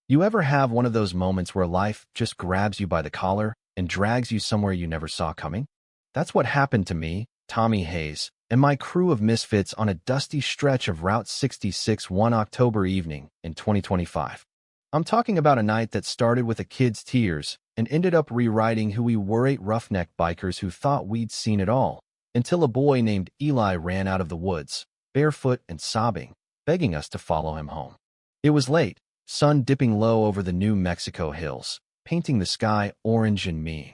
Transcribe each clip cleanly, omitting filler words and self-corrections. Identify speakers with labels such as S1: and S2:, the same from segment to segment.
S1: You ever have one of those moments where life just grabs you by the collar and drags you somewhere you never saw coming? That's what happened to me, Tommy Hayes, and my crew of misfits on a dusty stretch of Route 66 one October evening in 2025. I'm talking about a night that started with a kid's tears and ended up rewriting who we were, 8 roughneck bikers who thought we'd seen it all, until a boy named Eli ran out of the woods, barefoot and sobbing, begging us to follow him home. It was late, sun dipping low over the New Mexico hills, painting the sky orange and mean.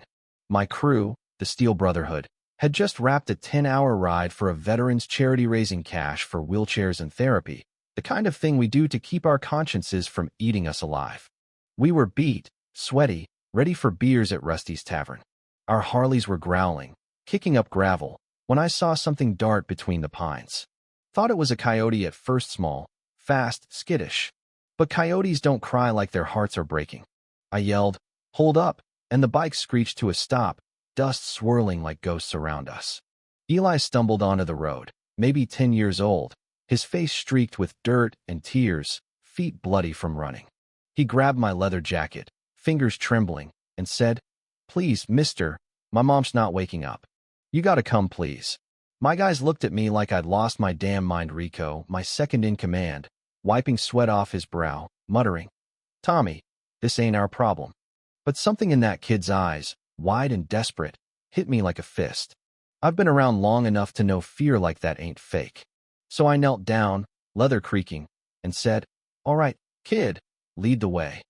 S1: My crew, the Steel Brotherhood, had just wrapped a 10-hour ride for a veterans charity raising cash for wheelchairs and therapy, the kind of thing we do to keep our consciences from eating us alive. We were beat, sweaty, ready for beers at Rusty's Tavern. Our Harleys were growling, kicking up gravel, when I saw something dart between the pines. Thought it was a coyote at first, small, fast, skittish. But coyotes don't cry like their hearts are breaking. I yelled, "Hold up," and the bike screeched to a stop, dust swirling like ghosts around us. Eli stumbled onto the road, maybe 10 years old, his face streaked with dirt and tears, feet bloody from running. He grabbed my leather jacket, fingers trembling, and said, "Please, mister, my mom's not waking up. You gotta come, please." My guys looked at me like I'd lost my damn mind. Rico, my second in command, wiping sweat off his brow, muttering, "Tommy, this ain't our problem." But something in that kid's eyes, wide and desperate, hit me like a fist. I've been around long enough to know fear like that ain't fake. So I knelt down, leather creaking, and said, "All right, kid, lead the way."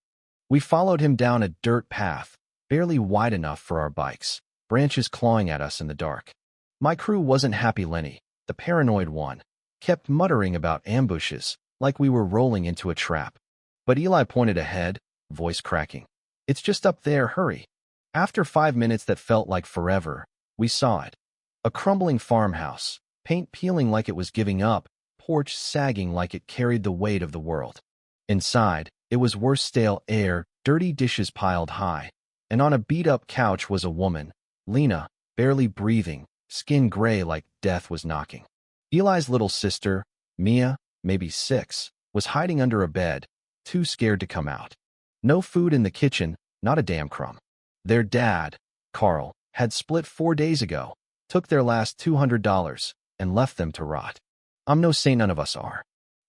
S1: We followed him down a dirt path, barely wide enough for our bikes, branches clawing at us in the dark. My crew wasn't happy. Lenny, the paranoid one, kept muttering about ambushes, like we were rolling into a trap. But Eli pointed ahead, voice cracking. "It's just up there, hurry." After 5 minutes that felt like forever, we saw it. A crumbling farmhouse, paint peeling like it was giving up, porch sagging like it carried the weight of the world. Inside, it was worse, stale air, dirty dishes piled high, and on a beat-up couch was a woman, Lena, barely breathing, skin gray like death was knocking. Eli's little sister, Mia, maybe 6, was hiding under a bed, too scared to come out. No food in the kitchen, not a damn crumb. Their dad, Carl, had split 4 days ago, took their last $200, and left them to rot. I'm no saint, none of us are.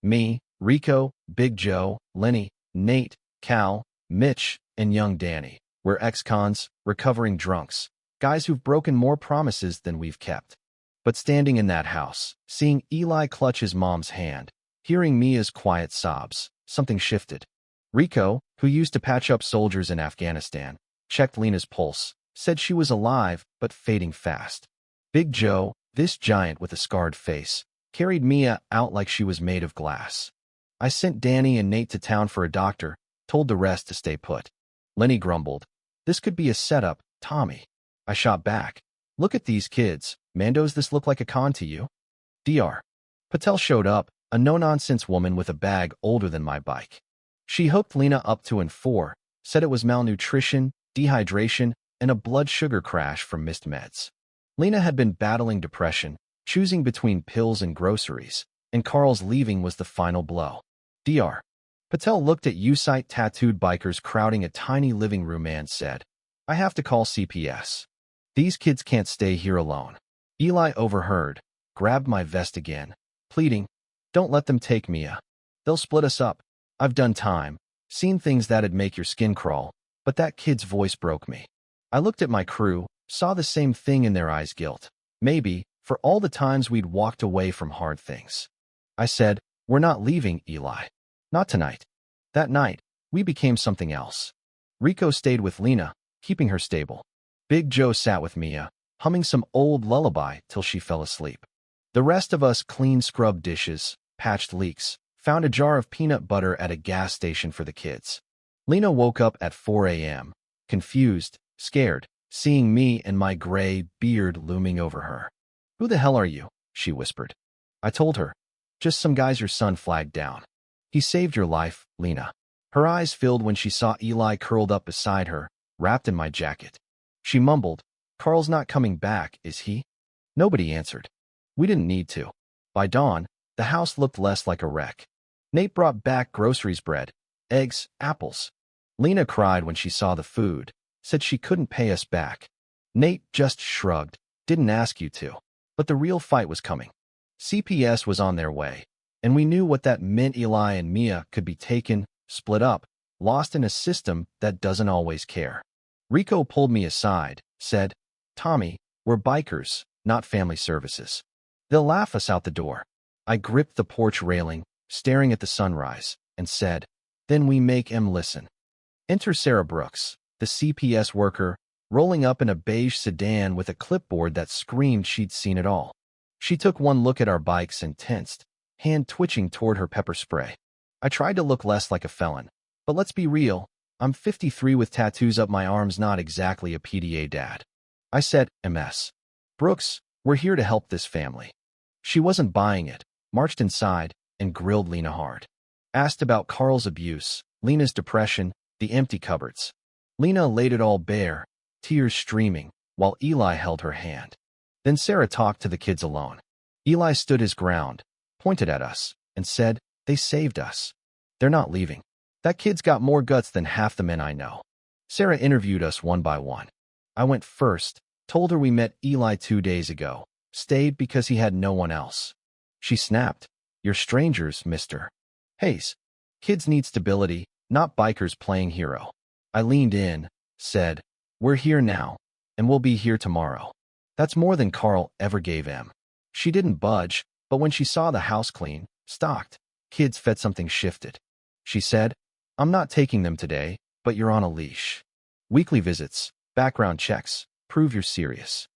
S1: Me, Rico, Big Joe, Lenny, Nate, Cal, Mitch, and young Danny, we're ex-cons, recovering drunks, guys who've broken more promises than we've kept. But standing in that house, seeing Eli clutch his mom's hand, hearing Mia's quiet sobs, something shifted. Rico, who used to patch up soldiers in Afghanistan, checked Lena's pulse, said she was alive but fading fast. Big Joe, this giant with a scarred face, carried Mia out like she was made of glass. I sent Danny and Nate to town for a doctor, told the rest to stay put. Lenny grumbled, "This could be a setup, Tommy." I shot back, "Look at these kids. Mando's this look like a con to you?" Dr. Patel showed up, a no-nonsense woman with a bag older than my bike. She hooked Lena up to and 4, said it was malnutrition, dehydration, and a blood sugar crash from missed meds. Lena had been battling depression, choosing between pills and groceries, and Carl's leaving was the final blow. Dr. Patel looked at Usite tattooed bikers crowding a tiny living room and said, "I have to call CPS. These kids can't stay here alone." Eli overheard, grabbed my vest again, pleading, "Don't let them take Mia. They'll split us up. I've done time, seen things that'd make your skin crawl, but that kid's voice broke me." I looked at my crew, saw the same thing in their eyes, guilt. Maybe, for all the times we'd walked away from hard things. I said, "We're not leaving, Eli. Not tonight." That night, we became something else. Rico stayed with Lena, keeping her stable. Big Joe sat with Mia, humming some old lullaby till she fell asleep. The rest of us cleaned scrubbed dishes, patched leaks, found a jar of peanut butter at a gas station for the kids. Lena woke up at 4 a.m., confused, scared, seeing me and my gray beard looming over her. "Who the hell are you?" she whispered. I told her, "Just some guys your son flagged down." "He saved your life, Lena." Her eyes filled when she saw Eli curled up beside her, wrapped in my jacket. She mumbled, "Carl's not coming back, is he?" Nobody answered. We didn't need to. By dawn, the house looked less like a wreck. Nate brought back groceries, bread, eggs, apples. Lena cried when she saw the food, said she couldn't pay us back. Nate just shrugged, didn't ask you to. But the real fight was coming. CPS was on their way, and we knew what that meant. Eli and Mia could be taken, split up, lost in a system that doesn't always care. Rico pulled me aside, said, "Tommy, we're bikers, not family services. They'll laugh us out the door." I gripped the porch railing, staring at the sunrise, and said, "Then we make 'em listen." Enter Sarah Brooks, the CPS worker, rolling up in a beige sedan with a clipboard that screamed she'd seen it all. She took one look at our bikes and tensed, hand twitching toward her pepper spray. I tried to look less like a felon, but let's be real, I'm 53 with tattoos up my arms, not exactly a PDA dad. I said, "MS. Brooks, we're here to help this family." She wasn't buying it, marched inside, and grilled Lena hard. Asked about Carl's abuse, Lena's depression, the empty cupboards. Lena laid it all bare, tears streaming, while Eli held her hand. Then Sarah talked to the kids alone. Eli stood his ground, pointed at us, and said, "They saved us. They're not leaving. That kid's got more guts than half the men I know." Sarah interviewed us one by one. I went first, told her we met Eli 2 days ago, stayed because he had no one else. She snapped, "You're strangers, Mr. Hayes. Kids need stability, not bikers playing hero." I leaned in, said, "We're here now, and we'll be here tomorrow." That's more than Carl ever gave him. She didn't budge, but when she saw the house clean, stocked, kids fed, something shifted. She said, "I'm not taking them today, but you're on a leash. Weekly visits, background checks, prove you're serious."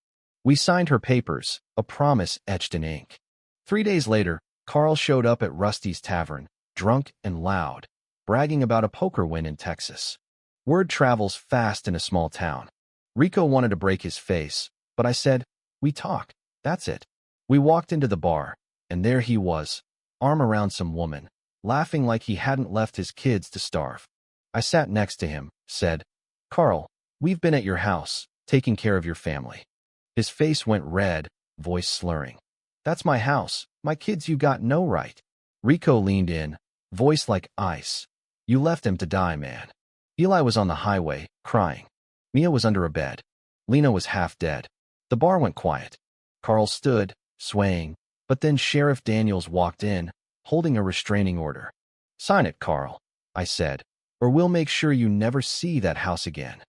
S1: We signed her papers, a promise etched in ink. 3 days later, Carl showed up at Rusty's Tavern, drunk and loud, bragging about a poker win in Texas. Word travels fast in a small town. Rico wanted to break his face, but I said, "We talk, that's it." We walked into the bar, and there he was, arm around some woman, laughing like he hadn't left his kids to starve. I sat next to him, said, "Carl, we've been at your house, taking care of your family." His face went red, voice slurring. "That's my house, my kids, you got no right." Rico leaned in, voice like ice. "You left him to die, man." Eli was on the highway, crying. Mia was under a bed. Lena was half dead. The bar went quiet. Carl stood, swaying, but then Sheriff Daniels walked in, holding a restraining order. "Sign it, Carl," I said, "or we'll make sure you never see that house again."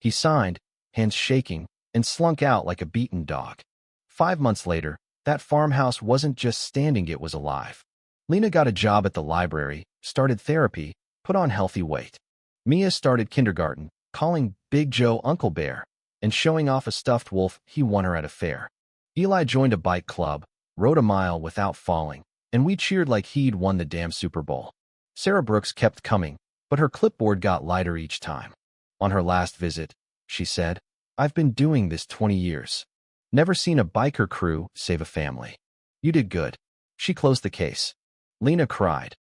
S1: He signed, hands shaking, and slunk out like a beaten dog. 5 months later, that farmhouse wasn't just standing, it was alive. Lena got a job at the library, started therapy, put on healthy weight. Mia started kindergarten, calling Big Joe Uncle Bear, and showing off a stuffed wolf he won her at a fair. Eli joined a bike club, rode a mile without falling, and we cheered like he'd won the damn Super Bowl. Sarah Brooks kept coming, but her clipboard got lighter each time. On her last visit, she said, "I've been doing this 20 years. Never seen a biker crew save a family. You did good." She closed the case. Lena cried.